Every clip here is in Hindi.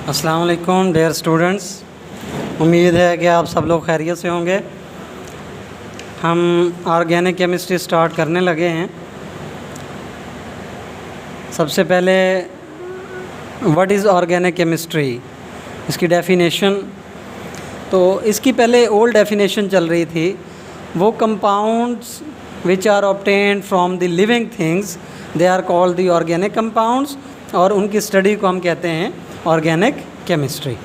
अस्सलाम वालेकुम डियर स्टूडेंट्स, उम्मीद है कि आप सब लोग खैरियत से होंगे। हम ऑर्गेनिक केमिस्ट्री स्टार्ट करने लगे हैं। सबसे पहले व्हाट इज़ ऑर्गेनिक केमिस्ट्री, इसकी डेफिनेशन। तो इसकी पहले ओल्ड डेफिनेशन चल रही थी, वो compounds which are obtained from the living things they are called the organic compounds, और उनकी स्टडी को हम कहते हैं ऑर्गेनिक केमिस्ट्री।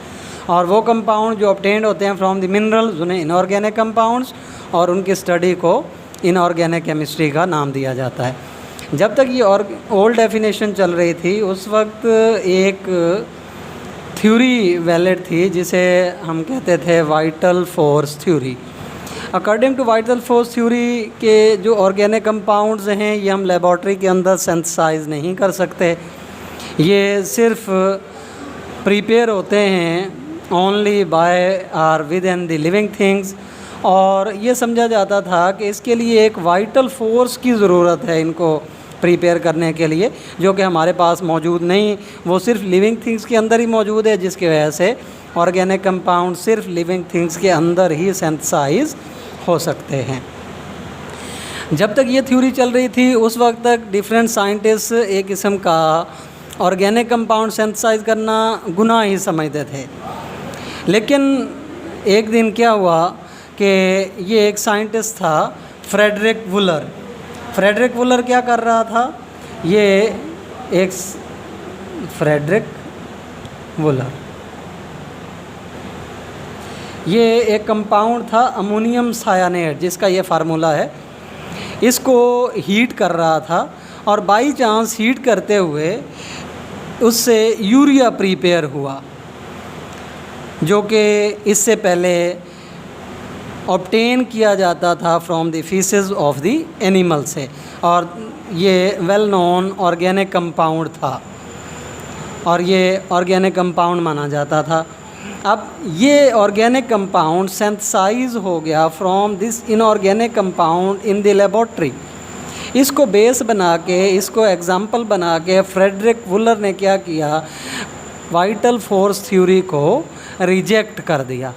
और वो कंपाउंड जो ऑब्टेन्ड होते हैं फ्रॉम द मिनरल्स उन्हें इनऑर्गेनिक कंपाउंड्स, और उनकी स्टडी को इनऑर्गेनिक केमिस्ट्री का नाम दिया जाता है। जब तक ये ओल्ड डेफिनेशन चल रही थी उस वक्त एक थ्योरी वैलिड थी जिसे हम कहते थे vital force theory. According to vital force theory के जो ऑर्गेनिक कंपाउंड्स हैं ये हम लेबॉर्ट्री के अंदर सिंथेसाइज नहीं कर सकते, ये सिर्फ प्रिपेयर होते हैं only by or within the living things. और ये समझा जाता था कि इसके लिए एक वाइटल फोर्स की ज़रूरत है इनको प्रिपेयर करने के लिए, जो कि हमारे पास मौजूद नहीं, वो सिर्फ लिविंग थिंग्स के अंदर ही मौजूद है, जिसकी वजह से ऑर्गेनिक कंपाउंड सिर्फ लिविंग थिंग्स के अंदर ही सिंथेसाइज हो सकते हैं। जब तक ये थ्योरी चल रही थी उस वक्त तक डिफरेंट साइंटिस्ट एक किस्म का ऑर्गेनिक कंपाउंड सिंथेसाइज करना गुनाह ही समझते थे। लेकिन एक दिन क्या हुआ कि ये एक साइंटिस्ट था फ्रेडरिक वुलर। फ्रेडरिक वुलर क्या कर रहा था, ये एक फ्रेडरिक वुलर ये एक कंपाउंड था अमोनियम सायानेट, जिसका ये फार्मूला है। इसको हीट कर रहा था और बाई चांस हीट करते हुए उससे यूरिया प्रिपेयर हुआ, जो कि इससे पहले ऑब्टेन किया जाता था from the faeces of the animal से, और ये वेल नोन ऑर्गेनिक कंपाउंड था और ये ऑर्गेनिक कंपाउंड माना जाता था। अब ये ऑर्गेनिक कंपाउंड सिंथेसाइज हो गया from this inorganic compound in the laboratory. इसको बेस बना के, इसको एग्जाम्पल बना के फ्रेडरिक वुलर ने क्या किया, वाइटल फोर्स थ्योरी को रिजेक्ट कर दिया।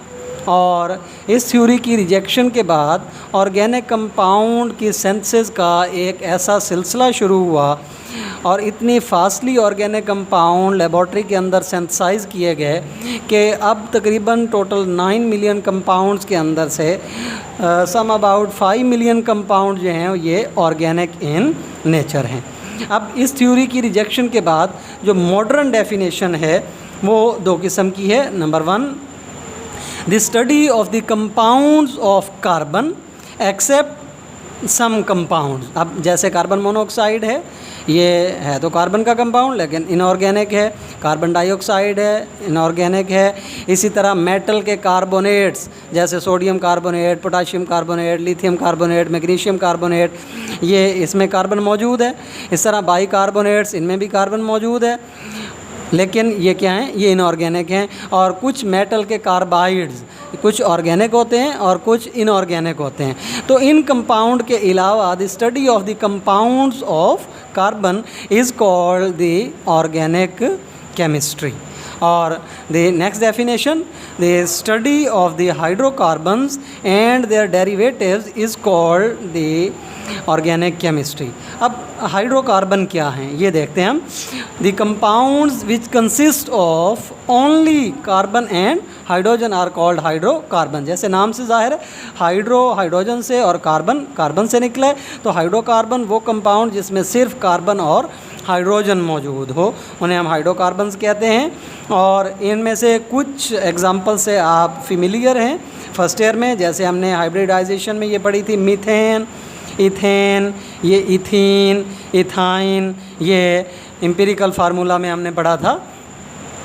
और इस थ्योरी की रिजेक्शन के बाद ऑर्गेनिक कंपाउंड की सिंथेसिस का एक ऐसा सिलसिला शुरू हुआ और इतनी फास्टली ऑर्गेनिक कंपाउंड लेबॉर्ट्री के अंदर सिंथेसाइज किए गए कि अब तकरीबन टोटल 9 मिलियन कंपाउंड्स के अंदर से सम अबाउट 5 मिलियन कंपाउंड जो हैं ये ऑर्गेनिक इन नेचर हैं। अब इस थ्योरी की रिजेक्शन के बाद जो मॉडर्न डेफिनेशन है वो दो किस्म की है। Number 1, the study of the compounds of carbon except some compounds. अब जैसे कार्बन मोनोऑक्साइड है, ये है तो कार्बन का कंपाउंड लेकिन इनऑर्गेनिक है, कार्बन डाइऑक्साइड है इनऑर्गेनिक है। इसी तरह मेटल के कार्बोनेट्स जैसे sodium carbonate, potassium carbonate, lithium carbonate, magnesium carbonate, ये इसमें कार्बन मौजूद है। इस तरह बाई कार्बोनेट्स, इनमें भी कार्बन मौजूद है, लेकिन ये क्या हैं, ये इनऑर्गेनिक हैं। और कुछ मेटल के कार्बाइड्स कुछ ऑर्गेनिक होते हैं और कुछ इनऑर्गेनिक होते हैं। तो इन कंपाउंड के अलावा the study of the compounds of carbon is called the organic chemistry. और the next definition, the study of the hydrocarbons and their derivatives is called the organic chemistry. अब हाइड्रोकार्बन क्या हैं ये देखते हैं हम। The compounds which consist of only carbon and hydrogen are called hydrocarbon. जैसे नाम से जाहिर है, हाइड्रोजन से और कार्बन से निकला है, तो हाइड्रोकार्बन वो कंपाउंड जिसमें सिर्फ कार्बन और हाइड्रोजन मौजूद हो उन्हें हम हाइड्रोकार्बन्स कहते हैं। और इनमें से कुछ एग्जांपल से आप फेमिलियर हैं फर्स्ट ईयर में, जैसे हमने हाइब्रिडाइजेशन में ये पढ़ी थी, मीथेन, इथेन, ये इथीन, इथाइन, ये एम्पिरिकल फार्मूला में हमने पढ़ा था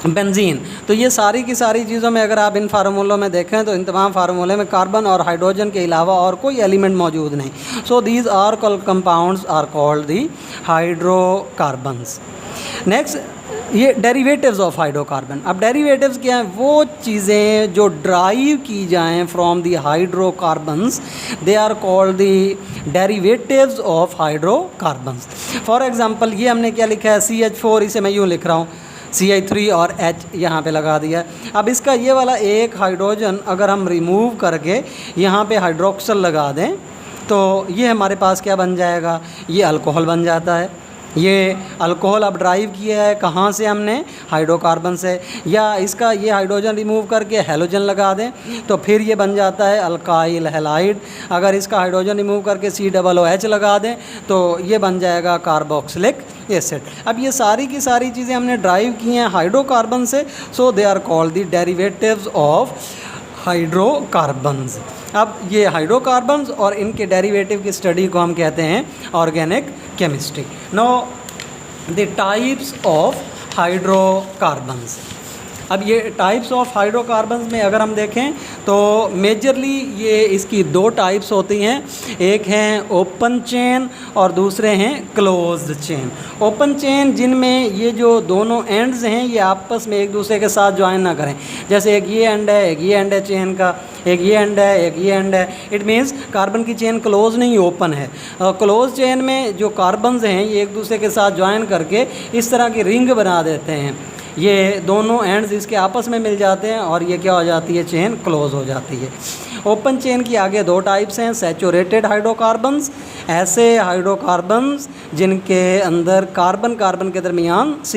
बेंजीन। तो ये सारी की सारी चीज़ों में अगर आप इन फार्मूलों में देखें तो इन तमाम फार्मूले में कार्बन और हाइड्रोजन के अलावा और कोई एलिमेंट मौजूद नहीं। So these are compounds are called the hydrocarbons. Next, ये डेरिवेटिव्स ऑफ हाइड्रोकार्बन। अब डेरिवेटिव्स क्या हैं, वो चीज़ें जो ड्राइव की जाएं from the hydrocarbons, they are called the derivatives of hydrocarbons. For example ये हमने क्या लिखा है, CH4, इसे मैं यूँ लिख रहा हूँ CH3 और H यहाँ पे लगा दिया है। अब इसका ये वाला एक हाइड्रोजन अगर हम रिमूव करके यहाँ पे हाइड्रोक्सल लगा दें तो ये हमारे पास क्या बन जाएगा, ये अल्कोहल बन जाता है। ये अल्कोहल अब ड्राइव किया है कहाँ से हमने, हाइड्रोकार्बन से। या इसका ये हाइड्रोजन रिमूव करके हेलोजन लगा दें तो फिर ये बन जाता है अल्काइल हैलाइड। अगर इसका हाइड्रोजन रिमूव करके COOH लगा दें तो ये बन जाएगा कार्बोक्सिलिक एसिड। अब ये सारी की सारी चीज़ें हमने ड्राइव की हैं हाइड्रोकार्बन से, so they are called the derivatives of hydrocarbons. अब ये हाइड्रोकार्बन्स और इनके डेरिवेटिव की स्टडी को हम कहते हैं organic chemistry. Now the types of hydrocarbons. अब ये टाइप्स ऑफ हाइड्रोकार्बन्स में अगर हम देखें तो मेजरली ये इसकी दो टाइप्स होती हैं, एक हैं ओपन चेन और दूसरे हैं क्लोज्ड चेन। ओपन चेन जिनमें ये जो दोनों एंड्स हैं ये आपस में एक दूसरे के साथ ज्वाइन ना करें, जैसे एक ये एंड है, एक ये एंड है चेन का, एक ये एंड है, एक ये एंड है। इट मीन्स कार्बन की चेन क्लोज नहीं ओपन है। क्लोज चेन में जो कार्बन्स हैं ये एक दूसरे के साथ ज्वाइन करके इस तरह की रिंग बना देते हैं। ये दोनों एंड्स इसके आपस में मिल जाते हैं और ये क्या हो जाती है, चेन क्लोज हो जाती है। ओपन चेन की आगे दो टाइप्स हैं, सैचुरेटेड हाइड्रोकार्बन्स, ऐसे हाइड्रोकार्बन्स जिनके अंदर कार्बन कार्बन के दरमियान